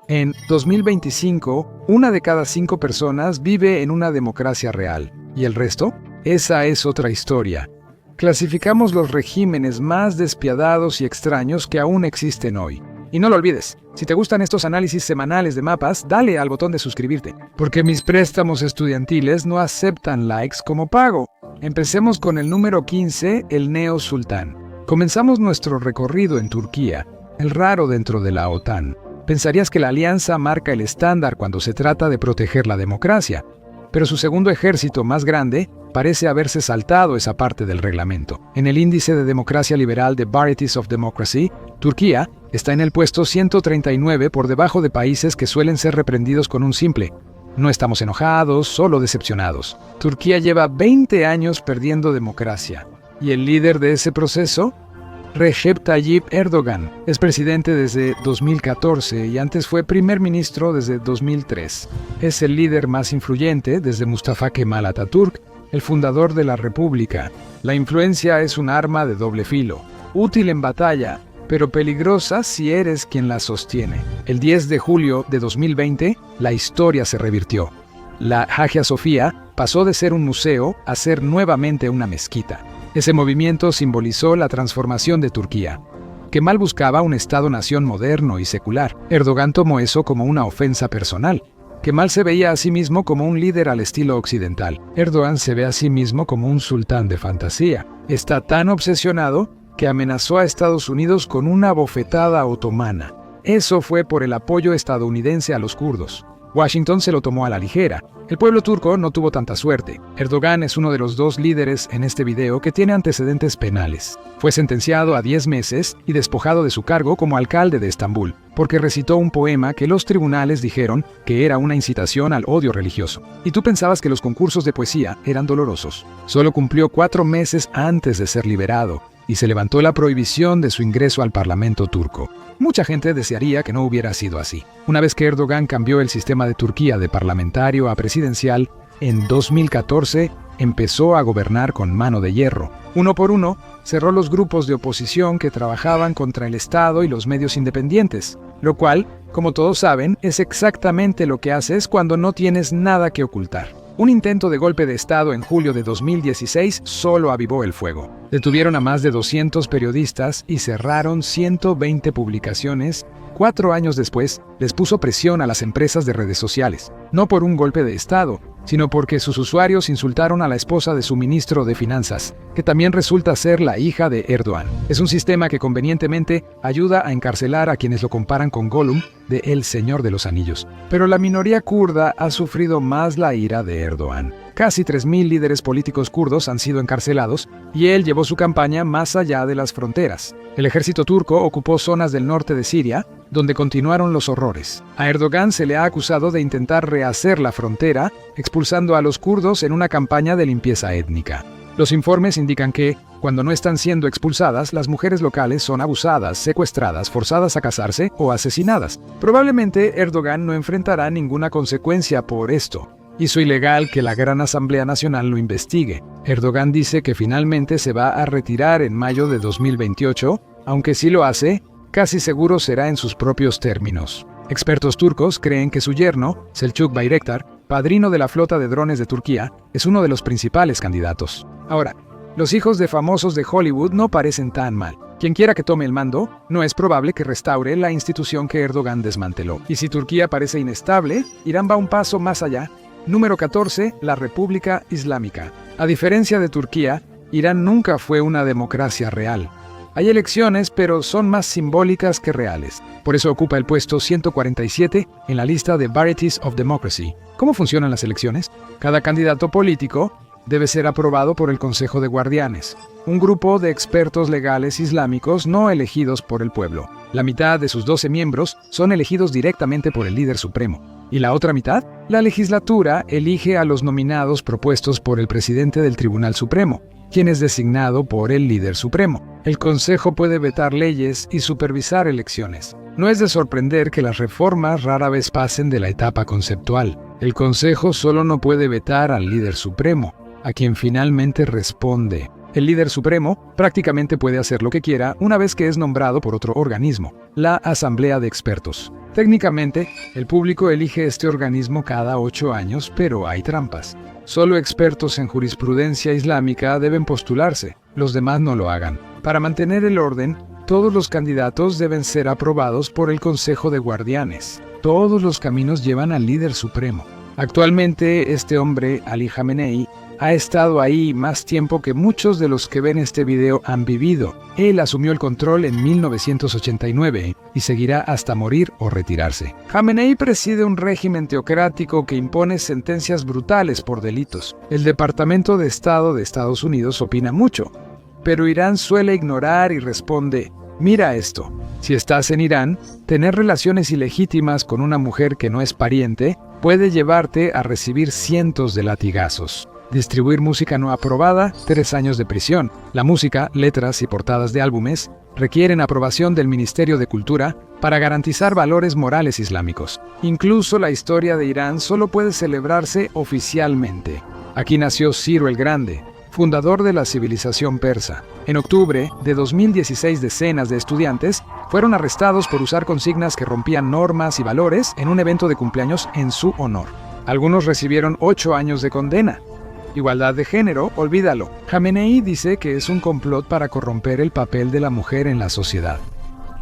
En 2025, 1 de cada 5 personas vive en una democracia real. ¿Y el resto? Esa es otra historia. Clasificamos los regímenes más despiadados y extraños que aún existen hoy. Y no lo olvides, si te gustan estos análisis semanales de mapas, dale al botón de suscribirte, porque mis préstamos estudiantiles no aceptan likes como pago. Empecemos con el número 15, el Neo Sultán. Comenzamos nuestro recorrido en Turquía, el raro dentro de la OTAN. Pensarías que la alianza marca el estándar cuando se trata de proteger la democracia, pero su segundo ejército más grande parece haberse saltado esa parte del reglamento. En el índice de democracia liberal de Varieties of Democracy, Turquía está en el puesto 139 por debajo de países que suelen ser reprendidos con un simple "no estamos enojados, solo decepcionados". Turquía lleva 20 años perdiendo democracia. ¿Y el líder de ese proceso? Recep Tayyip Erdogan. Es presidente desde 2014 y antes fue primer ministro desde 2003. Es el líder más influyente desde Mustafa Kemal Atatürk, el fundador de la República. La influencia es un arma de doble filo, útil en batalla, pero peligrosa si eres quien la sostiene. El 10 de julio de 2020, la historia se revirtió. La Hagia Sofía pasó de ser un museo a ser nuevamente una mezquita. Ese movimiento simbolizó la transformación de Turquía. Kemal buscaba un Estado-nación moderno y secular. Erdogan tomó eso como una ofensa personal. Kemal se veía a sí mismo como un líder al estilo occidental. Erdogan se ve a sí mismo como un sultán de fantasía. Está tan obsesionado que amenazó a Estados Unidos con una bofetada otomana. Eso fue por el apoyo estadounidense a los kurdos. Washington se lo tomó a la ligera. El pueblo turco no tuvo tanta suerte. Erdogan es uno de los 2 líderes en este video que tiene antecedentes penales. Fue sentenciado a 10 meses y despojado de su cargo como alcalde de Estambul, porque recitó un poema que los tribunales dijeron que era una incitación al odio religioso. Y tú pensabas que los concursos de poesía eran dolorosos. Solo cumplió 4 meses antes de ser liberado, y se levantó la prohibición de su ingreso al Parlamento turco. Mucha gente desearía que no hubiera sido así. Una vez que Erdogan cambió el sistema de Turquía de parlamentario a presidencial, en 2014 empezó a gobernar con mano de hierro. Uno por uno, cerró los grupos de oposición que trabajaban contra el Estado y los medios independientes, lo cual, como todos saben, es exactamente lo que haces cuando no tienes nada que ocultar. Un intento de golpe de Estado en julio de 2016 solo avivó el fuego. Detuvieron a más de 200 periodistas y cerraron 120 publicaciones. 4 años después, les puso presión a las empresas de redes sociales, no por un golpe de Estado, sino porque sus usuarios insultaron a la esposa de su ministro de Finanzas, que también resulta ser la hija de Erdogan. Es un sistema que convenientemente ayuda a encarcelar a quienes lo comparan con Gollum de El Señor de los Anillos. Pero la minoría kurda ha sufrido más la ira de Erdogan. Casi 3.000 líderes políticos kurdos han sido encarcelados y él llevó su campaña más allá de las fronteras. El ejército turco ocupó zonas del norte de Siria, donde continuaron los horrores. A Erdogan se le ha acusado de intentar rehacer la frontera, expulsando a los kurdos en una campaña de limpieza étnica. Los informes indican que, cuando no están siendo expulsadas, las mujeres locales son abusadas, secuestradas, forzadas a casarse o asesinadas. Probablemente Erdogan no enfrentará ninguna consecuencia por esto. Hizo ilegal que la Gran Asamblea Nacional lo investigue. Erdogan dice que finalmente se va a retirar en mayo de 2028, aunque si lo hace, casi seguro será en sus propios términos. Expertos turcos creen que su yerno, Selçuk Bayraktar, padrino de la flota de drones de Turquía, es uno de los principales candidatos. Ahora, los hijos de famosos de Hollywood no parecen tan mal. Quien quiera que tome el mando, no es probable que restaure la institución que Erdogan desmanteló. Y si Turquía parece inestable, Irán va un paso más allá. Número 14, la República Islámica. A diferencia de Turquía, Irán nunca fue una democracia real. Hay elecciones, pero son más simbólicas que reales. Por eso ocupa el puesto 147 en la lista de Varieties of Democracy. ¿Cómo funcionan las elecciones? Cada candidato político debe ser aprobado por el Consejo de Guardianes, un grupo de expertos legales islámicos no elegidos por el pueblo. La mitad de sus 12 miembros son elegidos directamente por el líder supremo. ¿Y la otra mitad? La legislatura elige a los nominados propuestos por el presidente del Tribunal Supremo, quien es designado por el líder supremo. El Consejo puede vetar leyes y supervisar elecciones. No es de sorprender que las reformas rara vez pasen de la etapa conceptual. El Consejo solo no puede vetar al líder supremo, a quien finalmente responde. El líder supremo prácticamente puede hacer lo que quiera una vez que es nombrado por otro organismo, la Asamblea de Expertos. Técnicamente, el público elige este organismo cada 8 años, pero hay trampas. Solo expertos en jurisprudencia islámica deben postularse, los demás no lo hagan. Para mantener el orden, todos los candidatos deben ser aprobados por el Consejo de Guardianes. Todos los caminos llevan al líder supremo. Actualmente, este hombre, Ali Khamenei, ha estado ahí más tiempo que muchos de los que ven este video han vivido. Él asumió el control en 1989 y seguirá hasta morir o retirarse. Khamenei preside un régimen teocrático que impone sentencias brutales por delitos. El Departamento de Estado de Estados Unidos opina mucho, pero Irán suele ignorar y responde: mira esto. Si estás en Irán, tener relaciones ilegítimas con una mujer que no es pariente puede llevarte a recibir cientos de latigazos. Distribuir música no aprobada, 3 años de prisión. La música, letras y portadas de álbumes requieren aprobación del Ministerio de Cultura para garantizar valores morales islámicos. Incluso la historia de Irán solo puede celebrarse oficialmente. Aquí nació Ciro el Grande, fundador de la civilización persa. En octubre de 2016, decenas de estudiantes fueron arrestados por usar consignas que rompían normas y valores en un evento de cumpleaños en su honor. Algunos recibieron 8 años de condena. Igualdad de género, olvídalo. Khamenei dice que es un complot para corromper el papel de la mujer en la sociedad.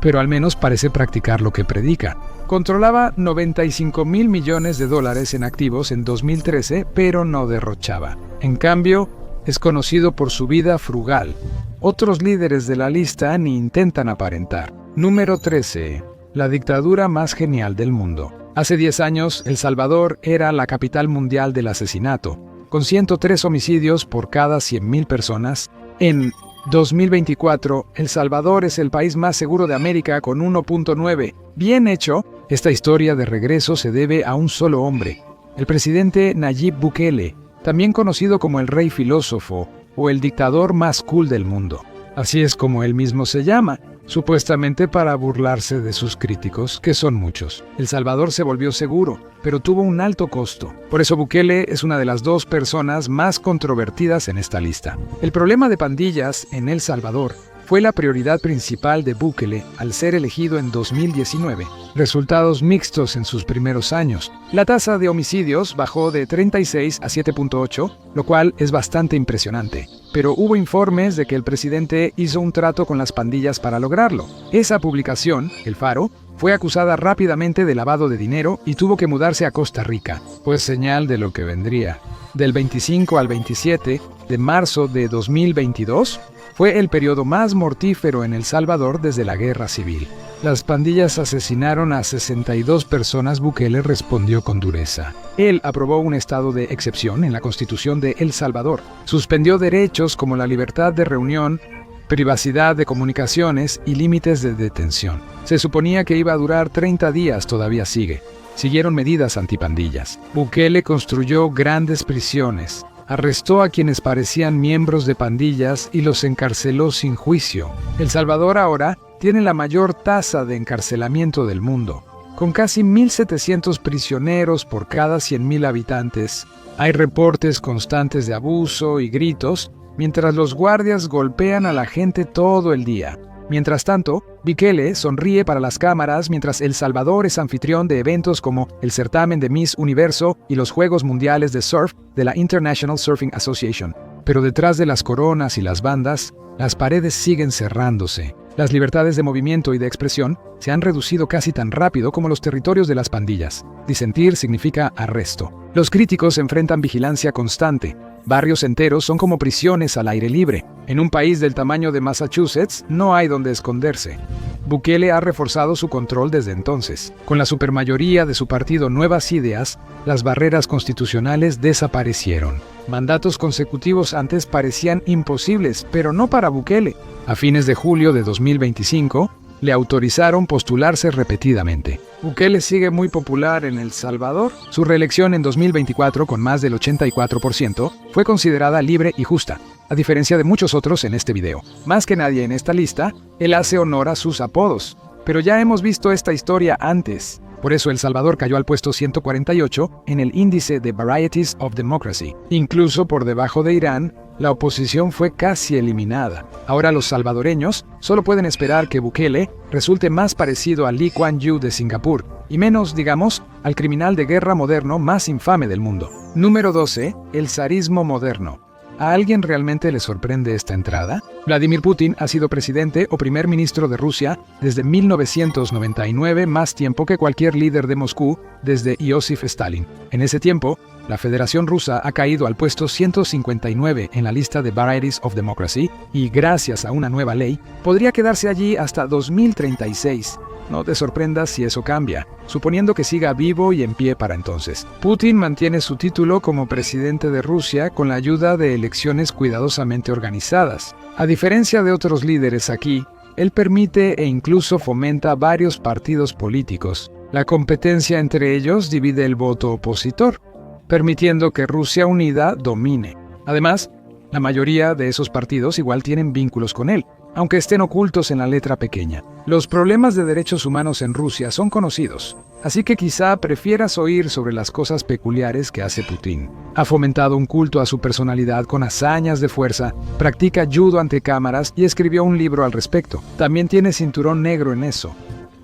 Pero al menos parece practicar lo que predica. Controlaba 95.000 millones de dólares en activos en 2013, pero no derrochaba. En cambio, es conocido por su vida frugal. Otros líderes de la lista ni intentan aparentar. Número 13. La dictadura más genial del mundo. Hace 10 años, El Salvador era la capital mundial del asesinato, con 103 homicidios por cada 100.000 personas. En 2024, El Salvador es el país más seguro de América con 1.9. Bien hecho, esta historia de regreso se debe a un solo hombre, el presidente Nayib Bukele, también conocido como el rey filósofo o el dictador más cool del mundo. Así es como él mismo se llama, supuestamente para burlarse de sus críticos, que son muchos. El Salvador se volvió seguro, pero tuvo un alto costo. Por eso Bukele es una de las 2 personas más controvertidas en esta lista. El problema de pandillas en El Salvador fue la prioridad principal de Bukele al ser elegido en 2019. Resultados mixtos en sus primeros años. La tasa de homicidios bajó de 36 a 7.8, lo cual es bastante impresionante. Pero hubo informes de que el presidente hizo un trato con las pandillas para lograrlo. Esa publicación, El Faro, fue acusada rápidamente de lavado de dinero y tuvo que mudarse a Costa Rica, pues señal de lo que vendría. Del 25 al 27 de marzo de 2022, fue el periodo más mortífero en El Salvador desde la Guerra Civil. Las pandillas asesinaron a 62 personas. Bukele respondió con dureza. Él aprobó un estado de excepción en la Constitución de El Salvador. Suspendió derechos como la libertad de reunión, privacidad de comunicaciones y límites de detención. Se suponía que iba a durar 30 días, todavía sigue. Siguieron medidas antipandillas. Bukele construyó grandes prisiones. Arrestó a quienes parecían miembros de pandillas y los encarceló sin juicio. El Salvador ahora tiene la mayor tasa de encarcelamiento del mundo, con casi 1.700 prisioneros por cada 100.000 habitantes. Hay reportes constantes de abuso y gritos, mientras los guardias golpean a la gente todo el día. Mientras tanto, Bukele sonríe para las cámaras mientras El Salvador es anfitrión de eventos como el certamen de Miss Universo y los Juegos Mundiales de Surf de la International Surfing Association. Pero detrás de las coronas y las bandas, las paredes siguen cerrándose. Las libertades de movimiento y de expresión se han reducido casi tan rápido como los territorios de las pandillas. Disentir significa arresto. Los críticos enfrentan vigilancia constante. Barrios enteros son como prisiones al aire libre. En un país del tamaño de Massachusetts, no hay donde esconderse. Bukele ha reforzado su control desde entonces. Con la supermayoría de su partido Nuevas Ideas, las barreras constitucionales desaparecieron. Mandatos consecutivos antes parecían imposibles, pero no para Bukele. A fines de julio de 2025, le autorizaron postularse repetidamente. Bukele sigue muy popular en El Salvador. Su reelección en 2024, con más del 84%, fue considerada libre y justa, a diferencia de muchos otros en este video. Más que nadie en esta lista, él hace honor a sus apodos. Pero ya hemos visto esta historia antes. Por eso El Salvador cayó al puesto 148 en el índice de Varieties of Democracy, incluso por debajo de Irán la oposición fue casi eliminada. Ahora los salvadoreños solo pueden esperar que Bukele resulte más parecido a Lee Kuan Yew de Singapur y menos, digamos, al criminal de guerra moderno más infame del mundo. Número 12. El zarismo moderno. ¿A alguien realmente le sorprende esta entrada? Vladimir Putin ha sido presidente o primer ministro de Rusia desde 1999, más tiempo que cualquier líder de Moscú desde Iósif Stalin. En ese tiempo, la Federación Rusa ha caído al puesto 159 en la lista de Varieties of Democracy y, gracias a una nueva ley, podría quedarse allí hasta 2036. No te sorprendas si eso cambia, suponiendo que siga vivo y en pie para entonces. Putin mantiene su título como presidente de Rusia con la ayuda de elecciones cuidadosamente organizadas. A diferencia de otros líderes aquí, él permite e incluso fomenta varios partidos políticos. La competencia entre ellos divide el voto opositor, permitiendo que Rusia unida domine. Además, la mayoría de esos partidos igual tienen vínculos con él, aunque estén ocultos en la letra pequeña. Los problemas de derechos humanos en Rusia son conocidos, así que quizá prefieras oír sobre las cosas peculiares que hace Putin. Ha fomentado un culto a su personalidad con hazañas de fuerza, practica judo ante cámaras y escribió un libro al respecto. También tiene cinturón negro en eso.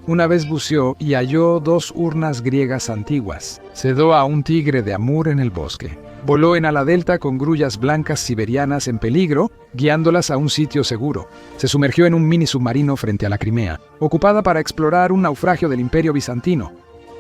Una vez buceó y halló 2 urnas griegas antiguas. Cedó a un tigre de Amur en el bosque. Voló en ala delta con grullas blancas siberianas en peligro, guiándolas a un sitio seguro. Se sumergió en un mini submarino frente a la Crimea, ocupada para explorar un naufragio del Imperio Bizantino.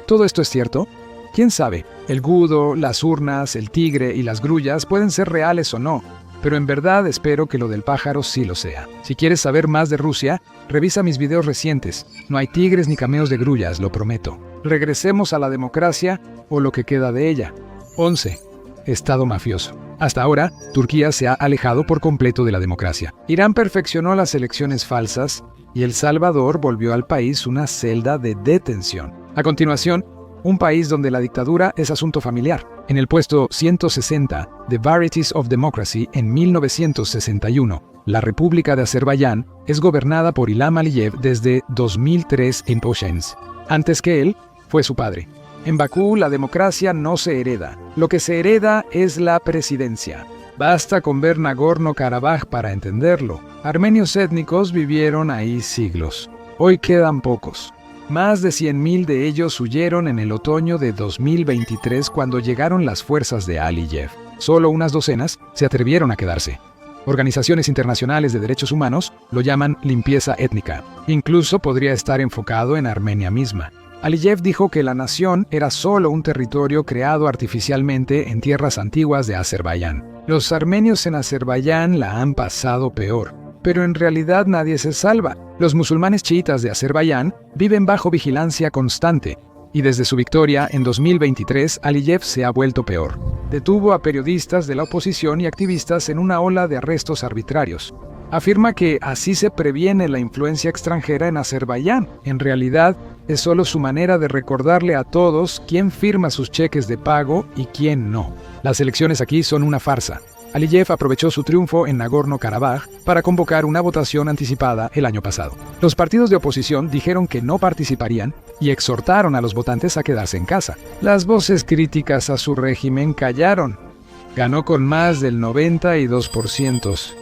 ¿Todo esto es cierto? ¿Quién sabe? El gudo, las urnas, el tigre y las grullas pueden ser reales o no, pero en verdad espero que lo del pájaro sí lo sea. Si quieres saber más de Rusia, revisa mis videos recientes. No hay tigres ni cameos de grullas, lo prometo. Regresemos a la democracia o lo que queda de ella. 11. Estado mafioso. Hasta ahora, Turquía se ha alejado por completo de la democracia. Irán perfeccionó las elecciones falsas y El Salvador volvió al país una celda de detención. A continuación, un país donde la dictadura es asunto familiar. En el puesto 160 de Varieties of Democracy en 1961, la República de Azerbaiyán es gobernada por Ilham Aliyev desde 2003 en Poshens. Antes que él, fue su padre. En Bakú, la democracia no se hereda. Lo que se hereda es la presidencia. Basta con ver Nagorno-Karabaj para entenderlo. Armenios étnicos vivieron ahí siglos. Hoy quedan pocos. Más de 100.000 de ellos huyeron en el otoño de 2023 cuando llegaron las fuerzas de Aliyev. Solo unas docenas se atrevieron a quedarse. Organizaciones internacionales de derechos humanos lo llaman limpieza étnica. Incluso podría estar enfocado en Armenia misma. Aliyev dijo que la nación era solo un territorio creado artificialmente en tierras antiguas de Azerbaiyán. Los armenios en Azerbaiyán la han pasado peor, pero en realidad nadie se salva. Los musulmanes chiitas de Azerbaiyán viven bajo vigilancia constante, y desde su victoria en 2023, Aliyev se ha vuelto peor. Detuvo a periodistas de la oposición y activistas en una ola de arrestos arbitrarios. Afirma que así se previene la influencia extranjera en Azerbaiyán. En realidad, es solo su manera de recordarle a todos quién firma sus cheques de pago y quién no. Las elecciones aquí son una farsa. Aliyev aprovechó su triunfo en Nagorno-Karabaj para convocar una votación anticipada el año pasado. Los partidos de oposición dijeron que no participarían y exhortaron a los votantes a quedarse en casa. Las voces críticas a su régimen callaron. Ganó con más del 92%.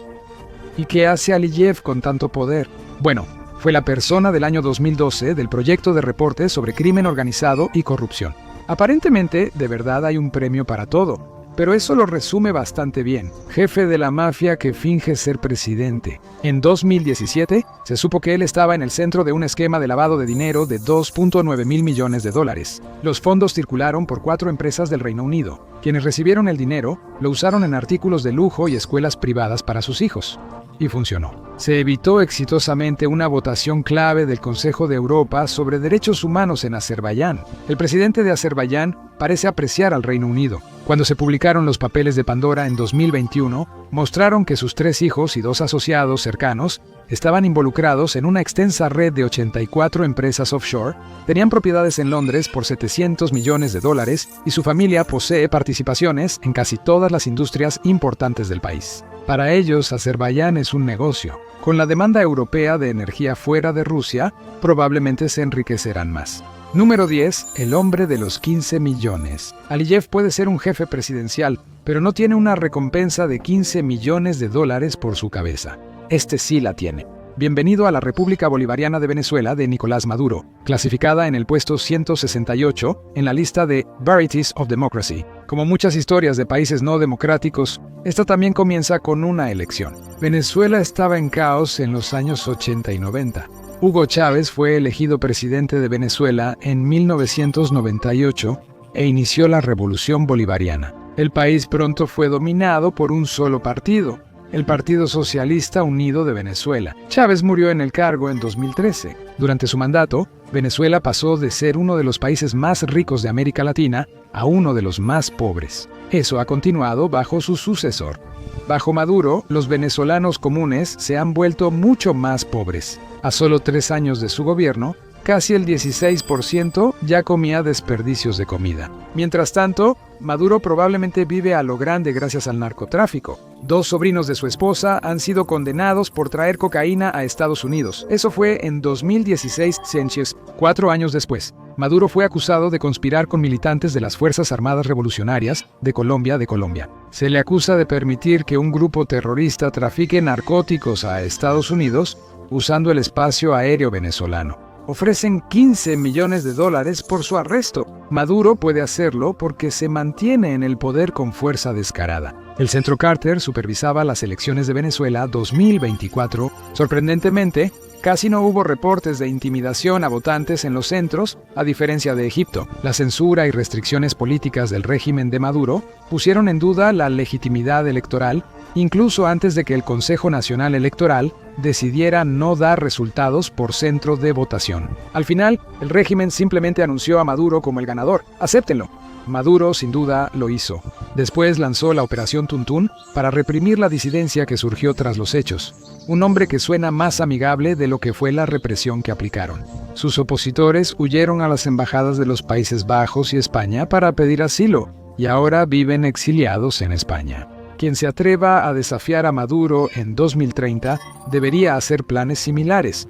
¿Y qué hace Aliyev con tanto poder? Bueno, fue la persona del año 2012 del proyecto de reportes sobre crimen organizado y corrupción. Aparentemente, de verdad hay un premio para todo, pero eso lo resume bastante bien. Jefe de la mafia que finge ser presidente. En 2017, se supo que él estaba en el centro de un esquema de lavado de dinero de 2.9 mil millones de dólares. Los fondos circularon por 4 empresas del Reino Unido. Quienes recibieron el dinero lo usaron en artículos de lujo y escuelas privadas para sus hijos. Y funcionó. Se evitó exitosamente una votación clave del Consejo de Europa sobre derechos humanos en Azerbaiyán. El presidente de Azerbaiyán parece apreciar al Reino Unido. Cuando se publicaron los papeles de Pandora en 2021, mostraron que sus 3 hijos y 2 asociados cercanos estaban involucrados en una extensa red de 84 empresas offshore, tenían propiedades en Londres por 700 millones de dólares y su familia posee participaciones en casi todas las industrias importantes del país. Para ellos, Azerbaiyán es un negocio. Con la demanda europea de energía fuera de Rusia, probablemente se enriquecerán más. Número 10. El hombre de los 15 millones. Aliyev puede ser un jefe presidencial, pero no tiene una recompensa de 15 millones de dólares por su cabeza. Este sí la tiene. Bienvenido a la República Bolivariana de Venezuela de Nicolás Maduro, clasificada en el puesto 168 en la lista de Varieties of Democracy. Como muchas historias de países no democráticos, esta también comienza con una elección. Venezuela estaba en caos en los años 80 y 90. Hugo Chávez fue elegido presidente de Venezuela en 1998 e inició la Revolución Bolivariana. El país pronto fue dominado por un solo partido, el Partido Socialista Unido de Venezuela. Chávez murió en el cargo en 2013. Durante su mandato, Venezuela pasó de ser uno de los países más ricos de América Latina a uno de los más pobres. Eso ha continuado bajo su sucesor. Bajo Maduro, los venezolanos comunes se han vuelto mucho más pobres. A solo 3 años de su gobierno, casi el 16% ya comía desperdicios de comida. Mientras tanto, Maduro probablemente vive a lo grande gracias al narcotráfico. 2 sobrinos de su esposa han sido condenados por traer cocaína a Estados Unidos. Eso fue en 2016, Sánchez, 4 años después. Maduro fue acusado de conspirar con militantes de las Fuerzas Armadas Revolucionarias de Colombia. Se le acusa de permitir que un grupo terrorista trafique narcóticos a Estados Unidos usando el espacio aéreo venezolano. Ofrecen 15 millones de dólares por su arresto. Maduro puede hacerlo porque se mantiene en el poder con fuerza descarada. El Centro Carter supervisaba las elecciones de Venezuela 2024. Sorprendentemente, casi no hubo reportes de intimidación a votantes en los centros, a diferencia de Egipto. La censura y restricciones políticas del régimen de Maduro pusieron en duda la legitimidad electoral, incluso antes de que el Consejo Nacional Electoral decidiera no dar resultados por centro de votación. Al final, el régimen simplemente anunció a Maduro como el ganador. ¡Acéptenlo! Maduro, sin duda, lo hizo. Después lanzó la Operación Tuntún para reprimir la disidencia que surgió tras los hechos. Un nombre que suena más amigable de lo que fue la represión que aplicaron. Sus opositores huyeron a las embajadas de los Países Bajos y España para pedir asilo, y ahora viven exiliados en España. Quien se atreva a desafiar a Maduro en 2030 debería hacer planes similares.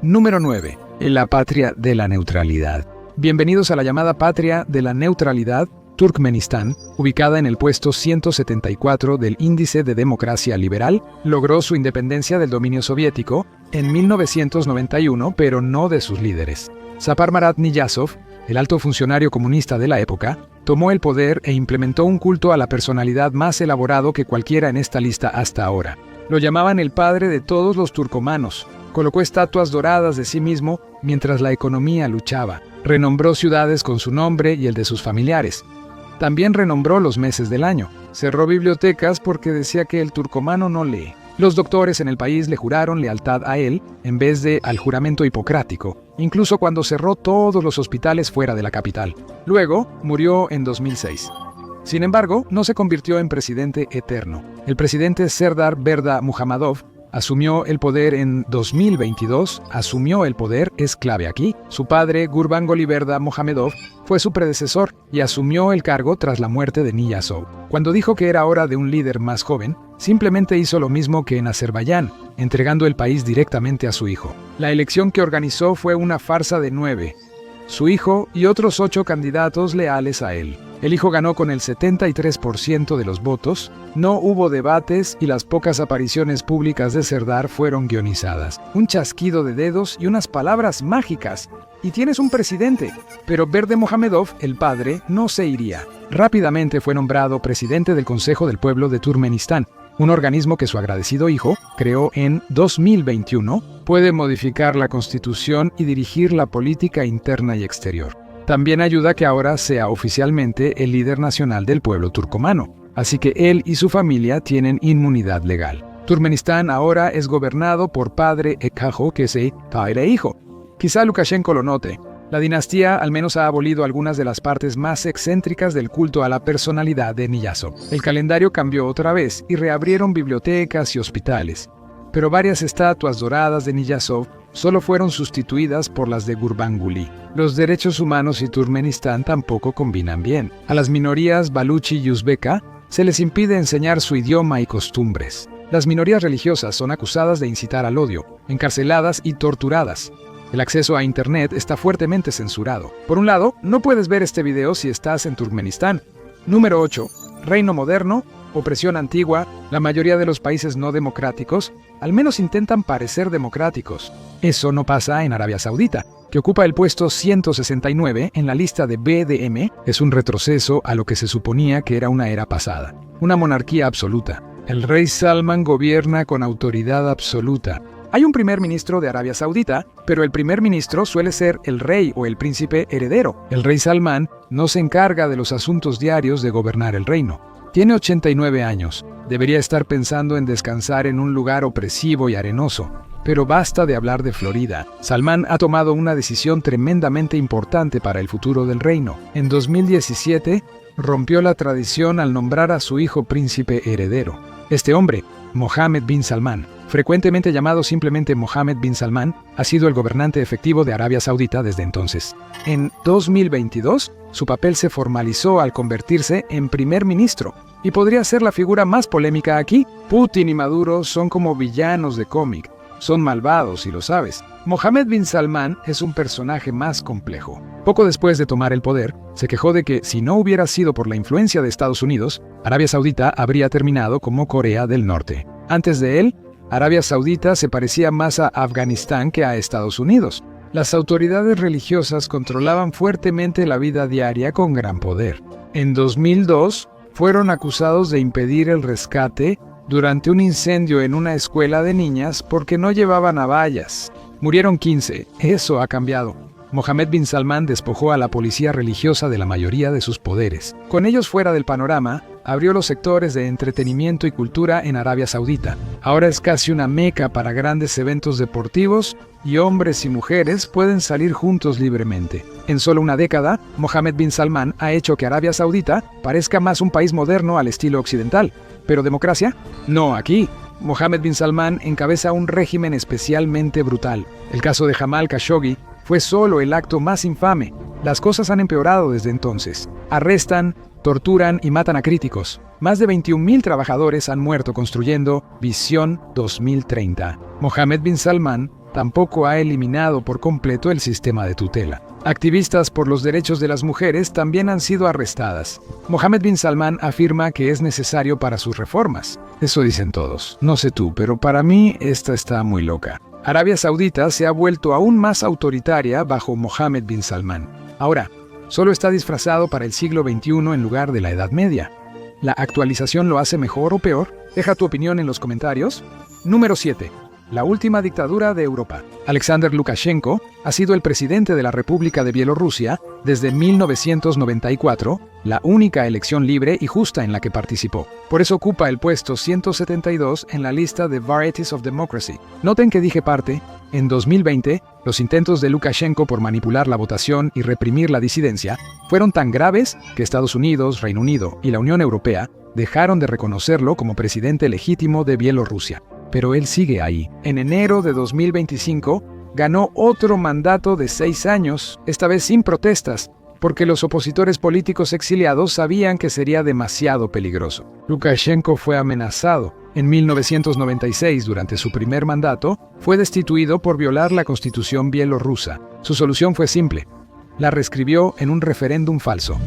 Número 9. La patria de la neutralidad. Bienvenidos a la llamada patria de la neutralidad, Turkmenistán, ubicada en el puesto 174 del Índice de Democracia Liberal, logró su independencia del dominio soviético en 1991, pero no de sus líderes. Sapar Marat Niyazov, el alto funcionario comunista de la época, tomó el poder e implementó un culto a la personalidad más elaborado que cualquiera en esta lista hasta ahora. Lo llamaban el padre de todos los turcomanos. Colocó estatuas doradas de sí mismo mientras la economía luchaba. Renombró ciudades con su nombre y el de sus familiares. También renombró los meses del año. Cerró bibliotecas porque decía que el turcomano no lee. Los doctores en el país le juraron lealtad a él en vez de al juramento hipocrático, incluso cuando cerró todos los hospitales fuera de la capital. Luego, murió en 2006. Sin embargo, no se convirtió en presidente eterno. El presidente Serdar Berda Muhammadov asumió el poder en 2022. Asumió el poder es clave aquí. Su padre, Gurbanguly Berda Mohamedov, fue su predecesor y asumió el cargo tras la muerte de Niyazov. Cuando dijo que era hora de un líder más joven, simplemente hizo lo mismo que en Azerbaiyán, entregando el país directamente a su hijo. La elección que organizó fue una farsa de 9. Su hijo y otros 8 candidatos leales a él. El hijo ganó con el 73% de los votos, no hubo debates y las pocas apariciones públicas de Serdar fueron guionizadas. Un chasquido de dedos y unas palabras mágicas. Y tienes un presidente. Pero Berda Mohamedov, el padre, no se iría. Rápidamente fue nombrado presidente del Consejo del Pueblo de Turkmenistán, un organismo que su agradecido hijo creó en 2021, puede modificar la constitución y dirigir la política interna y exterior. También ayuda a que ahora sea oficialmente el líder nacional del pueblo turcomano, así que él y su familia tienen inmunidad legal. Turkmenistán ahora es gobernado por padre e hijo, que es padre e hijo. Quizá Lukashenko lo note. La dinastía al menos ha abolido algunas de las partes más excéntricas del culto a la personalidad de Niyazov. El calendario cambió otra vez y reabrieron bibliotecas y hospitales. Pero varias estatuas doradas de Niyazov solo fueron sustituidas por las de Gurbanguly. Los derechos humanos y Turkmenistán tampoco combinan bien. A las minorías baluchi y uzbeka se les impide enseñar su idioma y costumbres. Las minorías religiosas son acusadas de incitar al odio, encarceladas y torturadas. El acceso a Internet está fuertemente censurado. Por un lado, no puedes ver este video si estás en Turkmenistán. Número 8. Reino moderno, opresión antigua. La mayoría de los países no democráticos al menos intentan parecer democráticos. Eso no pasa en Arabia Saudita, que ocupa el puesto 169 en la lista de BDM. Es un retroceso a lo que se suponía que era una era pasada. Una monarquía absoluta. El rey Salman gobierna con autoridad absoluta. Hay un primer ministro de Arabia Saudita, pero el primer ministro suele ser el rey o el príncipe heredero. El rey Salman no se encarga de los asuntos diarios de gobernar el reino. Tiene 89 años. Debería estar pensando en descansar en un lugar opresivo y arenoso. Pero basta de hablar de Florida. Salman ha tomado una decisión tremendamente importante para el futuro del reino. En 2017, rompió la tradición al nombrar a su hijo príncipe heredero. Este hombre, Mohammed bin Salman, frecuentemente llamado simplemente Mohammed bin Salman, ha sido el gobernante efectivo de Arabia Saudita desde entonces. En 2022, su papel se formalizó al convertirse en primer ministro, y podría ser la figura más polémica aquí. Putin y Maduro son como villanos de cómic. Son malvados, y lo sabes. Mohammed bin Salman es un personaje más complejo. Poco después de tomar el poder, se quejó de que si no hubiera sido por la influencia de Estados Unidos, Arabia Saudita habría terminado como Corea del Norte. Antes de él, Arabia Saudita se parecía más a Afganistán que a Estados Unidos. Las autoridades religiosas controlaban fuertemente la vida diaria con gran poder. En 2002, fueron acusados de impedir el rescate durante un incendio en una escuela de niñas porque no llevaban navallas. Murieron 15. Eso ha cambiado. Mohammed bin Salman despojó a la policía religiosa de la mayoría de sus poderes. Con ellos fuera del panorama, abrió los sectores de entretenimiento y cultura en Arabia Saudita. Ahora es casi una meca para grandes eventos deportivos y hombres y mujeres pueden salir juntos libremente. En solo una década, Mohammed bin Salman ha hecho que Arabia Saudita parezca más un país moderno al estilo occidental. ¿Pero democracia? No aquí. Mohammed bin Salman encabeza un régimen especialmente brutal. El caso de Jamal Khashoggi fue solo el acto más infame. Las cosas han empeorado desde entonces. Arrestan, torturan y matan a críticos. Más de 21.000 trabajadores han muerto construyendo Visión 2030. Mohammed bin Salman tampoco ha eliminado por completo el sistema de tutela. Activistas por los derechos de las mujeres también han sido arrestadas. Mohammed bin Salman afirma que es necesario para sus reformas. Eso dicen todos. No sé tú, pero para mí esta está muy loca. Arabia Saudita se ha vuelto aún más autoritaria bajo Mohammed bin Salman. Ahora, solo está disfrazado para el siglo XXI en lugar de la Edad Media. ¿La actualización lo hace mejor o peor? Deja tu opinión en los comentarios. Número 7. La última dictadura de Europa. Alexander Lukashenko ha sido el presidente de la República de Bielorrusia desde 1994, la única elección libre y justa en la que participó. Por eso ocupa el puesto 172 en la lista de Varieties of Democracy. Noten que dije parte. En 2020, los intentos de Lukashenko por manipular la votación y reprimir la disidencia fueron tan graves que Estados Unidos, Reino Unido y la Unión Europea dejaron de reconocerlo como presidente legítimo de Bielorrusia. Pero él sigue ahí. En enero de 2025, ganó otro mandato de 6 años, esta vez sin protestas, porque los opositores políticos exiliados sabían que sería demasiado peligroso. Lukashenko fue amenazado. En 1996, durante su primer mandato, fue destituido por violar la constitución bielorrusa. Su solución fue simple. La reescribió en un referéndum falso.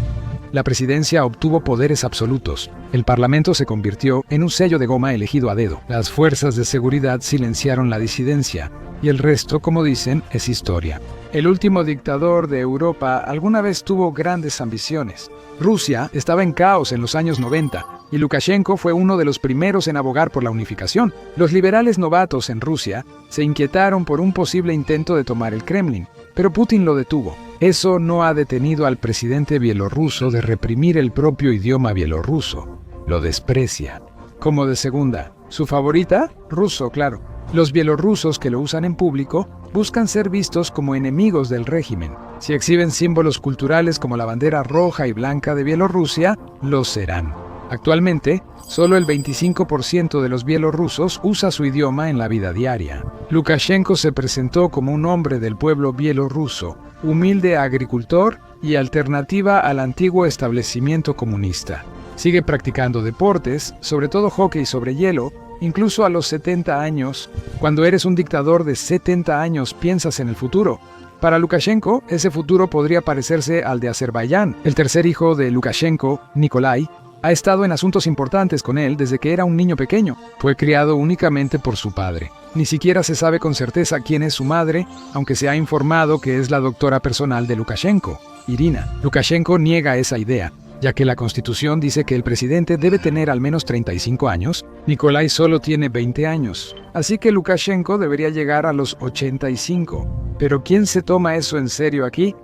La presidencia obtuvo poderes absolutos. El parlamento se convirtió en un sello de goma elegido a dedo. Las fuerzas de seguridad silenciaron la disidencia. Y el resto, como dicen, es historia. El último dictador de Europa alguna vez tuvo grandes ambiciones. Rusia estaba en caos en los años 90, y Lukashenko fue uno de los primeros en abogar por la unificación. Los liberales novatos en Rusia se inquietaron por un posible intento de tomar el Kremlin, pero Putin lo detuvo. Eso no ha detenido al presidente bielorruso de reprimir el propio idioma bielorruso. Lo desprecia. Como de segunda. ¿Su favorita? Ruso, claro. Los bielorrusos que lo usan en público buscan ser vistos como enemigos del régimen. Si exhiben símbolos culturales como la bandera roja y blanca de Bielorrusia, lo serán. Actualmente, solo el 25% de los bielorrusos usa su idioma en la vida diaria. Lukashenko se presentó como un hombre del pueblo bielorruso, humilde agricultor y alternativa al antiguo establecimiento comunista. Sigue practicando deportes, sobre todo hockey sobre hielo, incluso a los 70 años. Cuando eres un dictador de 70 años, piensas en el futuro. Para Lukashenko, ese futuro podría parecerse al de Azerbaiyán. El tercer hijo de Lukashenko, Nikolai, ha estado en asuntos importantes con él desde que era un niño pequeño. Fue criado únicamente por su padre. Ni siquiera se sabe con certeza quién es su madre, aunque se ha informado que es la doctora personal de Lukashenko, Irina. Lukashenko niega esa idea, ya que la Constitución dice que el presidente debe tener al menos 35 años. Nikolai solo tiene 20 años, así que Lukashenko debería llegar a los 85. ¿Pero quién se toma eso en serio aquí?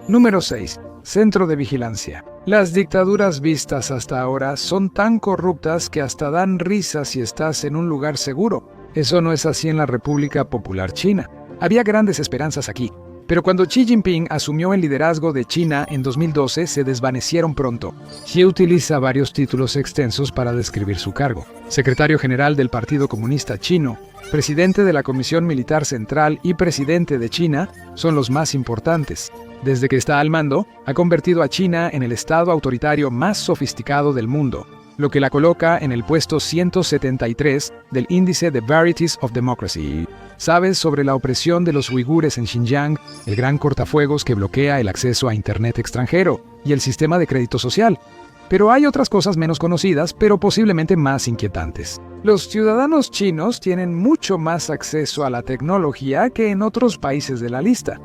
Número 6. Centro de vigilancia. Las dictaduras vistas hasta ahora son tan corruptas que hasta dan risa si estás en un lugar seguro. Eso no es así en la República Popular China. Había grandes esperanzas aquí, pero cuando Xi Jinping asumió el liderazgo de China en 2012 se desvanecieron pronto. Xi utiliza varios títulos extensos para describir su cargo: secretario general del Partido Comunista Chino, presidente de la Comisión Militar Central y presidente de China son los más importantes. Desde que está al mando, ha convertido a China en el estado autoritario más sofisticado del mundo, lo que la coloca en el puesto 173 del índice de Varieties of Democracy. ¿Sabes sobre la opresión de los uigures en Xinjiang, el gran cortafuegos que bloquea el acceso a Internet extranjero y el sistema de crédito social? Pero hay otras cosas menos conocidas, pero posiblemente más inquietantes. Los ciudadanos chinos tienen mucho más acceso a la tecnología que en otros países de la lista.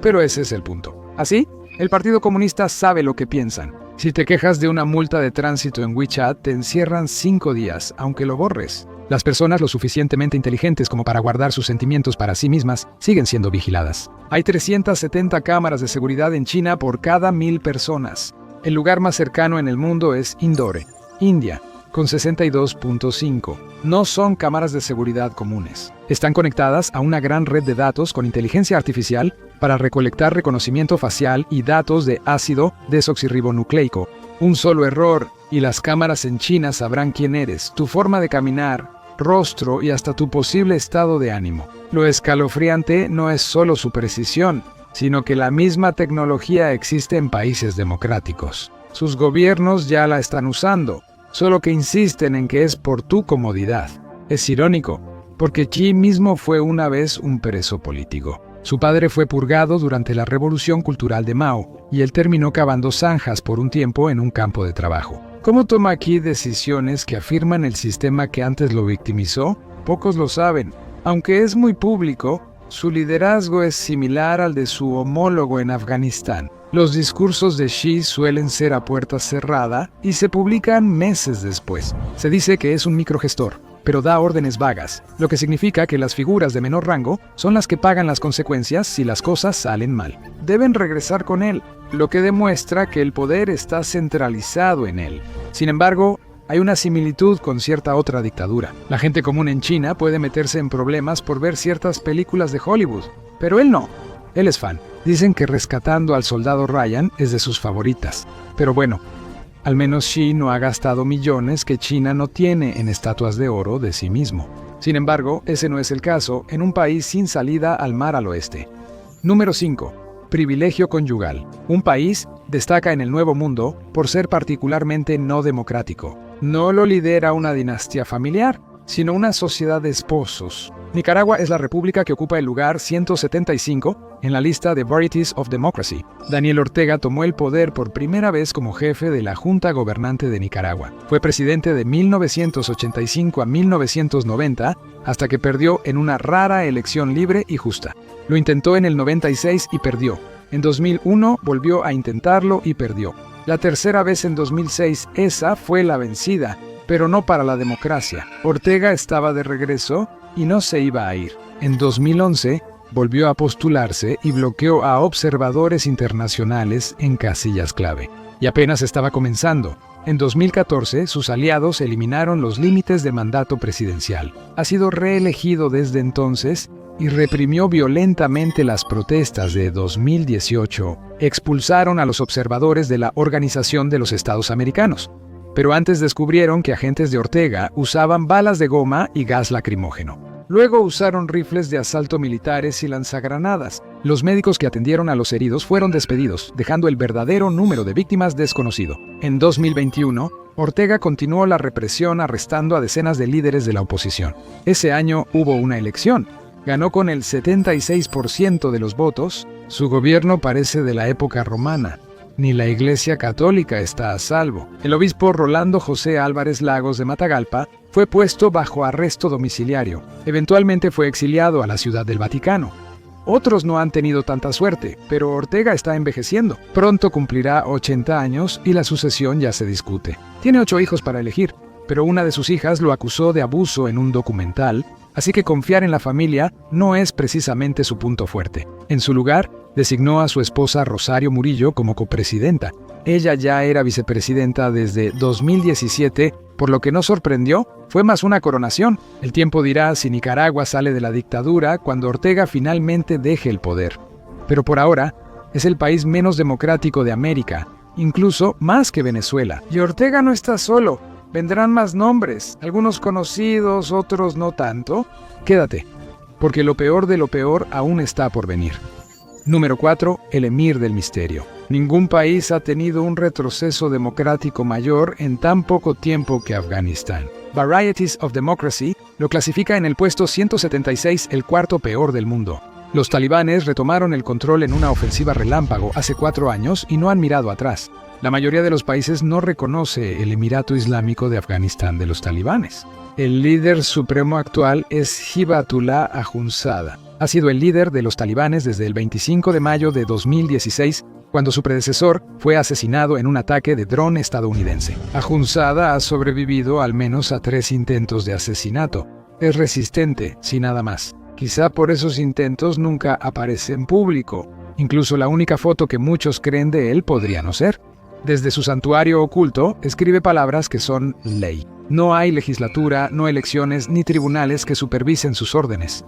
Pero ese es el punto. Así, el Partido Comunista sabe lo que piensan. Si te quejas de una multa de tránsito en WeChat, te encierran 5 días, aunque lo borres. Las personas lo suficientemente inteligentes como para guardar sus sentimientos para sí mismas siguen siendo vigiladas. Hay 370 cámaras de seguridad en China por cada 1000 personas. El lugar más cercano en el mundo es Indore, India, con 62.5. No son cámaras de seguridad comunes. Están conectadas a una gran red de datos con inteligencia artificial para recolectar reconocimiento facial y datos de ácido desoxirribonucleico. Un solo error y las cámaras en China sabrán quién eres, tu forma de caminar, rostro y hasta tu posible estado de ánimo. Lo escalofriante no es solo su precisión, sino que la misma tecnología existe en países democráticos. Sus gobiernos ya la están usando, solo que insisten en que es por tu comodidad. Es irónico, porque Xi mismo fue una vez un preso político. Su padre fue purgado durante la Revolución Cultural de Mao, y él terminó cavando zanjas por un tiempo en un campo de trabajo. ¿Cómo toma aquí decisiones que afirman el sistema que antes lo victimizó? Pocos lo saben. Aunque es muy público, su liderazgo es similar al de su homólogo en Afganistán. Los discursos de Xi suelen ser a puerta cerrada y se publican meses después. Se dice que es un microgestor, pero da órdenes vagas, lo que significa que las figuras de menor rango son las que pagan las consecuencias si las cosas salen mal. Deben regresar con él, lo que demuestra que el poder está centralizado en él. Sin embargo, hay una similitud con cierta otra dictadura. La gente común en China puede meterse en problemas por ver ciertas películas de Hollywood, pero él no. Él es fan. Dicen que Rescatando al Soldado Ryan es de sus favoritas. Pero bueno, al menos Xi no ha gastado millones que China no tiene en estatuas de oro de sí mismo. Sin embargo, ese no es el caso en un país sin salida al mar al oeste. Número 5. Privilegio conyugal. Un país destaca en el Nuevo Mundo por ser particularmente no democrático. No lo lidera una dinastía familiar, sino una sociedad de esposos. Nicaragua es la república que ocupa el lugar 175 en la lista de Varieties of Democracy. Daniel Ortega tomó el poder por primera vez como jefe de la Junta Gobernante de Nicaragua. Fue presidente de 1985 a 1990, hasta que perdió en una rara elección libre y justa. Lo intentó en el 96 y perdió. En 2001 volvió a intentarlo y perdió. La tercera vez en 2006, esa fue la vencida, pero no para la democracia. Ortega estaba de regreso y no se iba a ir. En 2011, volvió a postularse y bloqueó a observadores internacionales en casillas clave. Y apenas estaba comenzando. En 2014, sus aliados eliminaron los límites de mandato presidencial. Ha sido reelegido desde entonces y reprimió violentamente las protestas de 2018. Expulsaron a los observadores de la Organización de los Estados Americanos. Pero antes descubrieron que agentes de Ortega usaban balas de goma y gas lacrimógeno. Luego usaron rifles de asalto militares y lanzagranadas. Los médicos que atendieron a los heridos fueron despedidos, dejando el verdadero número de víctimas desconocido. En 2021, Ortega continuó la represión arrestando a decenas de líderes de la oposición. Ese año hubo una elección. Ganó con el 76% de los votos. Su gobierno parece de la época romana. Ni la Iglesia Católica está a salvo. El obispo Rolando José Álvarez Lagos de Matagalpa fue puesto bajo arresto domiciliario. Eventualmente fue exiliado a la Ciudad del Vaticano. Otros no han tenido tanta suerte, pero Ortega está envejeciendo. Pronto cumplirá 80 años y la sucesión ya se discute. Tiene 8 hijos para elegir, pero una de sus hijas lo acusó de abuso en un documental, así que confiar en la familia no es precisamente su punto fuerte. En su lugar, designó a su esposa Rosario Murillo como copresidenta. Ella ya era vicepresidenta desde 2017, por lo que no sorprendió, fue más una coronación. El tiempo dirá si Nicaragua sale de la dictadura cuando Ortega finalmente deje el poder. Pero por ahora, es el país menos democrático de América, incluso más que Venezuela. Y Ortega no está solo. Vendrán más nombres, algunos conocidos, otros no tanto. Quédate, porque lo peor de lo peor aún está por venir. Número 4. El emir del misterio. Ningún país ha tenido un retroceso democrático mayor en tan poco tiempo que Afganistán. Varieties of Democracy lo clasifica en el puesto 176, el cuarto peor del mundo. Los talibanes retomaron el control en una ofensiva relámpago hace 4 años y no han mirado atrás. La mayoría de los países no reconoce el Emirato Islámico de Afganistán de los talibanes. El líder supremo actual es Hibatullah Akhundzada. Ha sido el líder de los talibanes desde el 25 de mayo de 2016, cuando su predecesor fue asesinado en un ataque de dron estadounidense. Akhundzada ha sobrevivido al menos a 3 intentos de asesinato. Es resistente, sin nada más. Quizá por esos intentos nunca aparece en público. Incluso la única foto que muchos creen de él podría no ser. Desde su santuario oculto, escribe palabras que son ley. No hay legislatura, no elecciones ni tribunales que supervisen sus órdenes.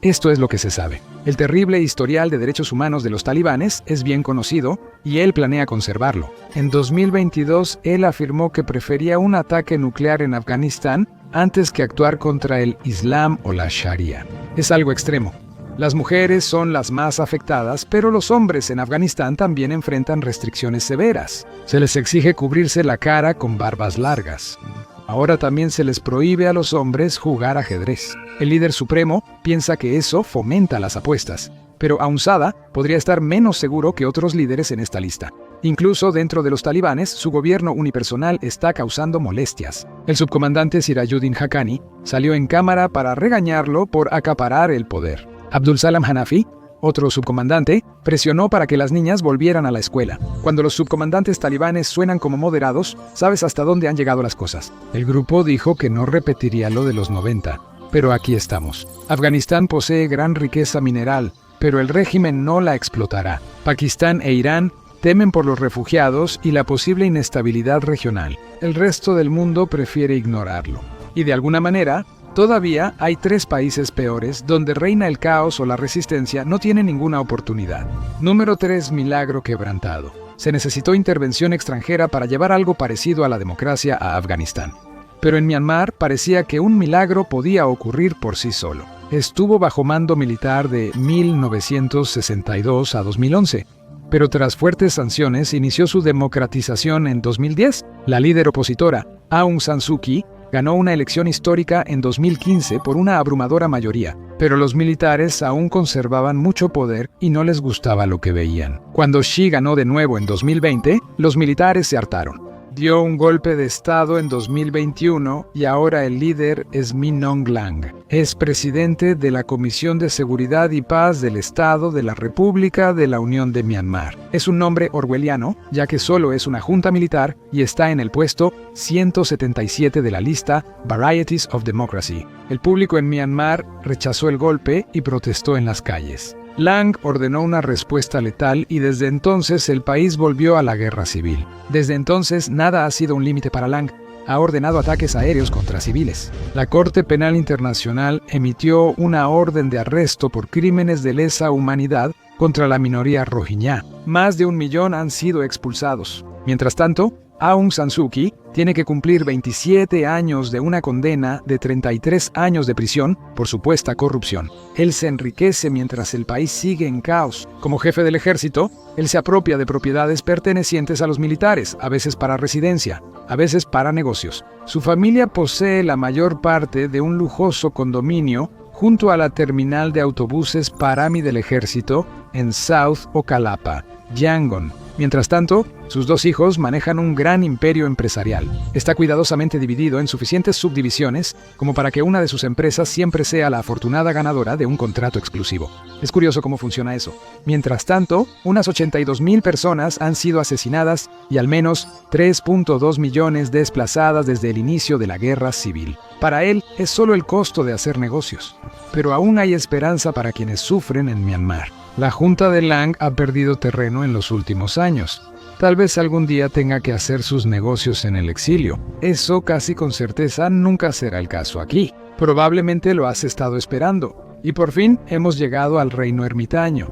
Esto es lo que se sabe. El terrible historial de derechos humanos de los talibanes es bien conocido y él planea conservarlo. En 2022, él afirmó que prefería un ataque nuclear en Afganistán antes que actuar contra el Islam o la Sharia. Es algo extremo. Las mujeres son las más afectadas, pero los hombres en Afganistán también enfrentan restricciones severas. Se les exige cubrirse la cara con barbas largas. Ahora también se les prohíbe a los hombres jugar ajedrez. El líder supremo piensa que eso fomenta las apuestas, pero Akhundzada podría estar menos seguro que otros líderes en esta lista. Incluso dentro de los talibanes, su gobierno unipersonal está causando molestias. El subcomandante Sirayuddin Haqqani salió en cámara para regañarlo por acaparar el poder. Abdul Salam Hanafi, otro subcomandante, presionó para que las niñas volvieran a la escuela. Cuando los subcomandantes talibanes suenan como moderados, sabes hasta dónde han llegado las cosas. El grupo dijo que no repetiría lo de los 90, pero aquí estamos. Afganistán posee gran riqueza mineral, pero el régimen no la explotará. Pakistán e Irán temen por los refugiados y la posible inestabilidad regional. El resto del mundo prefiere ignorarlo. Y de alguna manera, todavía hay 3 países peores donde reina el caos o la resistencia no tiene ninguna oportunidad. Número 3. Milagro quebrantado. Se necesitó intervención extranjera para llevar algo parecido a la democracia a Afganistán. Pero en Myanmar parecía que un milagro podía ocurrir por sí solo. Estuvo bajo mando militar de 1962 a 2011. Pero tras fuertes sanciones inició su democratización en 2010. La líder opositora, Aung San Suu Kyi, ganó una elección histórica en 2015 por una abrumadora mayoría, pero los militares aún conservaban mucho poder y no les gustaba lo que veían. Cuando Xi ganó de nuevo en 2020, los militares se hartaron. Dio un golpe de estado en 2021 y ahora el líder es Min Aung Hlaing. Es presidente de la Comisión de Seguridad y Paz del Estado de la República de la Unión de Myanmar. Es un nombre orwelliano, ya que solo es una junta militar y está en el puesto 177 de la lista Varieties of Democracy. El público en Myanmar rechazó el golpe y protestó en las calles. Hlaing ordenó una respuesta letal y desde entonces el país volvió a la guerra civil. Desde entonces nada ha sido un límite para Hlaing. Ha ordenado ataques aéreos contra civiles. La Corte Penal Internacional emitió una orden de arresto por crímenes de lesa humanidad contra la minoría rohingya. Más de 1 millón han sido expulsados. Mientras tanto, Aung San Suu Kyi tiene que cumplir 27 años de una condena de 33 años de prisión por supuesta corrupción. Él se enriquece mientras el país sigue en caos. Como jefe del ejército, él se apropia de propiedades pertenecientes a los militares, a veces para residencia, a veces para negocios. Su familia posee la mayor parte de un lujoso condominio junto a la terminal de autobuses Parami del ejército en South Okalapa, Yangon. Mientras tanto, sus dos hijos manejan un gran imperio empresarial. Está cuidadosamente dividido en suficientes subdivisiones como para que una de sus empresas siempre sea la afortunada ganadora de un contrato exclusivo. Es curioso cómo funciona eso. Mientras tanto, unas 82,000 personas han sido asesinadas y al menos 3.2 millones desplazadas desde el inicio de la guerra civil. Para él, es solo el costo de hacer negocios. Pero aún hay esperanza para quienes sufren en Myanmar. La Junta de Lang ha perdido terreno en los últimos años. Tal vez algún día tenga que hacer sus negocios en el exilio. Eso casi con certeza nunca será el caso aquí. Probablemente lo has estado esperando. Y por fin hemos llegado al reino ermitaño.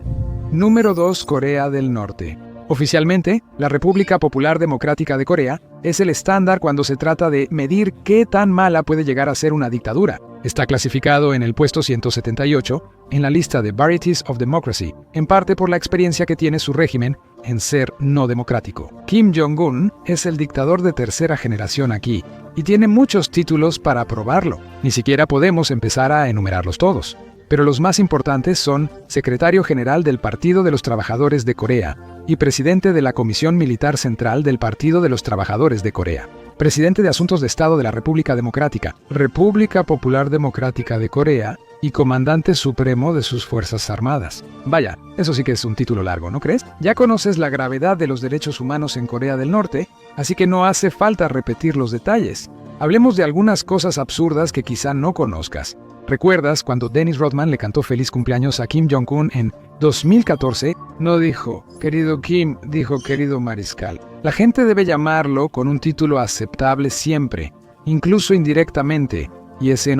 Número 2, Corea del Norte. Oficialmente, la República Popular Democrática de Corea es el estándar cuando se trata de medir qué tan mala puede llegar a ser una dictadura. Está clasificado en el puesto 178 en la lista de Varieties of Democracy, en parte por la experiencia que tiene su régimen en ser no democrático. Kim Jong-un es el dictador de tercera generación aquí, y tiene muchos títulos para probarlo. Ni siquiera podemos empezar a enumerarlos todos. Pero los más importantes son Secretario General del Partido de los Trabajadores de Corea y Presidente de la Comisión Militar Central del Partido de los Trabajadores de Corea. Presidente de Asuntos de Estado de la República Democrática, República Popular Democrática de Corea y Comandante Supremo de sus Fuerzas Armadas. Vaya, eso sí que es un título largo, ¿no crees? Ya conoces la gravedad de los derechos humanos en Corea del Norte, así que no hace falta repetir los detalles. Hablemos de algunas cosas absurdas que quizá no conozcas. ¿Recuerdas cuando Dennis Rodman le cantó feliz cumpleaños a Kim Jong-un en 2014? No dijo, querido Kim, dijo, querido mariscal. La gente debe llamarlo con un título aceptable siempre, incluso indirectamente, y ese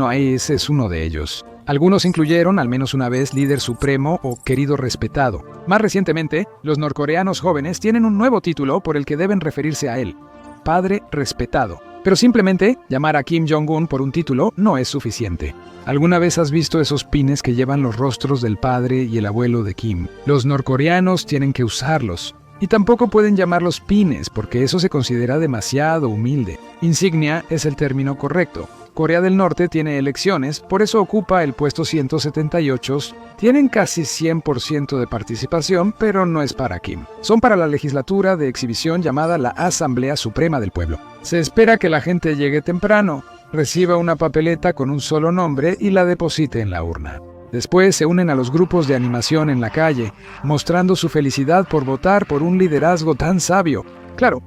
es uno de ellos. Algunos incluyeron, al menos una vez, líder supremo o querido respetado. Más recientemente, los norcoreanos jóvenes tienen un nuevo título por el que deben referirse a él, padre respetado. Pero simplemente llamar a Kim Jong-un por un título no es suficiente. ¿Alguna vez has visto esos pines que llevan los rostros del padre y el abuelo de Kim? Los norcoreanos tienen que usarlos. Y tampoco pueden llamarlos pines porque eso se considera demasiado humilde. Insignia es el término correcto. Corea del Norte tiene elecciones, por eso ocupa el puesto 178. Tienen casi 100% de participación, pero no es para Kim. Son para la legislatura de exhibición llamada la Asamblea Suprema del Pueblo. Se espera que la gente llegue temprano, reciba una papeleta con un solo nombre y la deposite en la urna. Después se unen a los grupos de animación en la calle, mostrando su felicidad por votar por un liderazgo tan sabio. Claro,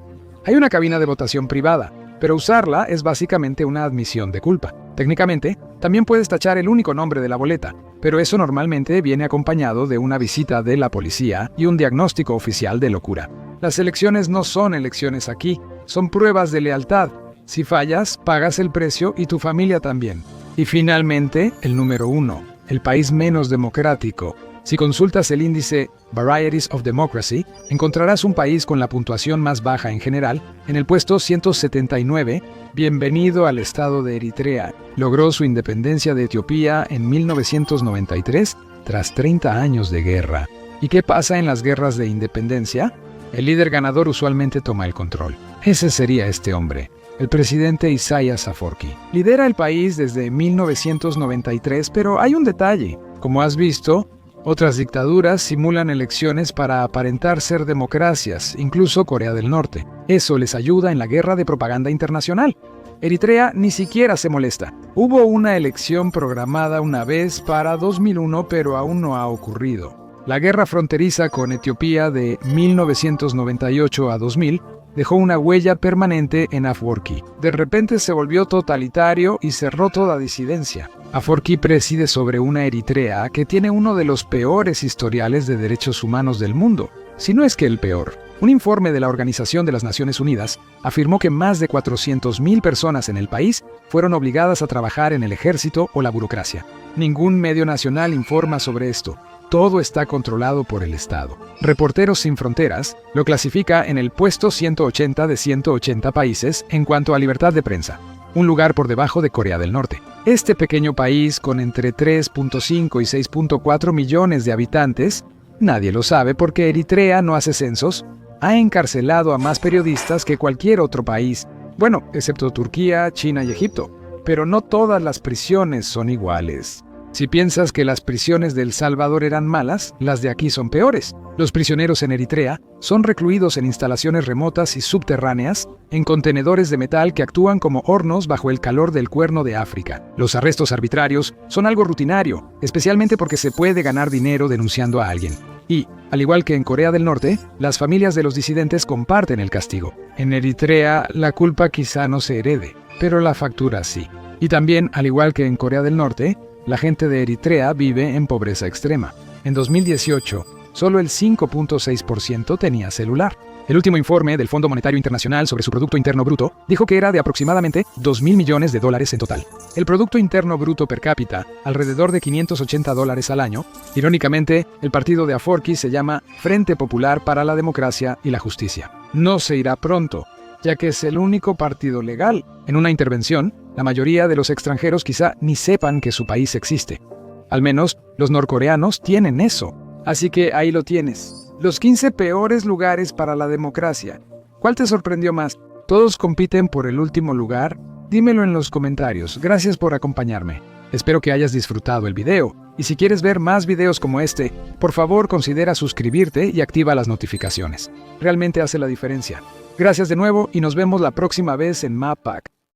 hay una cabina de votación privada, pero usarla es básicamente una admisión de culpa. Técnicamente, también puedes tachar el único nombre de la boleta, pero eso normalmente viene acompañado de una visita de la policía y un diagnóstico oficial de locura. Las elecciones no son elecciones aquí, son pruebas de lealtad. Si fallas, pagas el precio y tu familia también. Y finalmente, el número 1, el país menos democrático. Si consultas el índice Varieties of Democracy, encontrarás un país con la puntuación más baja en general, en el puesto 179, bienvenido al estado de Eritrea. Logró su independencia de Etiopía en 1993, tras 30 años de guerra. ¿Y qué pasa en las guerras de independencia? El líder ganador usualmente toma el control. Ese sería este hombre, el presidente Isaias Afwerki. Lidera el país desde 1993, pero hay un detalle. Como has visto, otras dictaduras simulan elecciones para aparentar ser democracias, incluso Corea del Norte. Eso les ayuda en la guerra de propaganda internacional. Eritrea ni siquiera se molesta. Hubo una elección programada una vez para 2001, pero aún no ha ocurrido. La guerra fronteriza con Etiopía de 1998 a 2000 dejó una huella permanente en Afwerki. De repente se volvió totalitario y cerró toda disidencia. Afwerki preside sobre una Eritrea que tiene uno de los peores historiales de derechos humanos del mundo, si no es que el peor. Un informe de la Organización de las Naciones Unidas afirmó que más de 400,000 personas en el país fueron obligadas a trabajar en el ejército o la burocracia. Ningún medio nacional informa sobre esto. todo está controlado por el Estado. Reporteros Sin Fronteras lo clasifica en el puesto 180 de 180 países en cuanto a libertad de prensa, un lugar por debajo de Corea del Norte. Este pequeño país, con entre 3.5 y 6.4 millones de habitantes, nadie lo sabe porque Eritrea no hace censos, ha encarcelado a más periodistas que cualquier otro país, bueno, excepto Turquía, China y Egipto. Pero no todas las prisiones son iguales. Si piensas que las prisiones de El Salvador eran malas, las de aquí son peores. Los prisioneros en Eritrea son recluidos en instalaciones remotas y subterráneas, en contenedores de metal que actúan como hornos bajo el calor del Cuerno de África. Los arrestos arbitrarios son algo rutinario, especialmente porque se puede ganar dinero denunciando a alguien. Y, al igual que en Corea del Norte, las familias de los disidentes comparten el castigo. En Eritrea, la culpa quizá no se herede, pero la factura sí. Y también, al igual que en Corea del Norte, la gente de Eritrea vive en pobreza extrema. En 2018, solo el 5.6% tenía celular. El último informe del Fondo Monetario Internacional sobre su Producto Interno Bruto dijo que era de aproximadamente 2.000 millones de dólares en total. El Producto Interno Bruto per cápita, alrededor de $580 al año. Irónicamente, el partido de Afwerki se llama Frente Popular para la Democracia y la Justicia. No se irá pronto, ya que es el único partido legal. En una intervención, la mayoría de los extranjeros quizá ni sepan que su país existe. Al menos, los norcoreanos tienen eso. Así que ahí lo tienes. Los 15 peores lugares para la democracia. ¿Cuál te sorprendió más? ¿Todos compiten por el último lugar? Dímelo en los comentarios. Gracias por acompañarme. Espero que hayas disfrutado el video. Y si quieres ver más videos como este, por favor considera suscribirte y activa las notificaciones. Realmente hace la diferencia. Gracias de nuevo y nos vemos la próxima vez en MAPAC.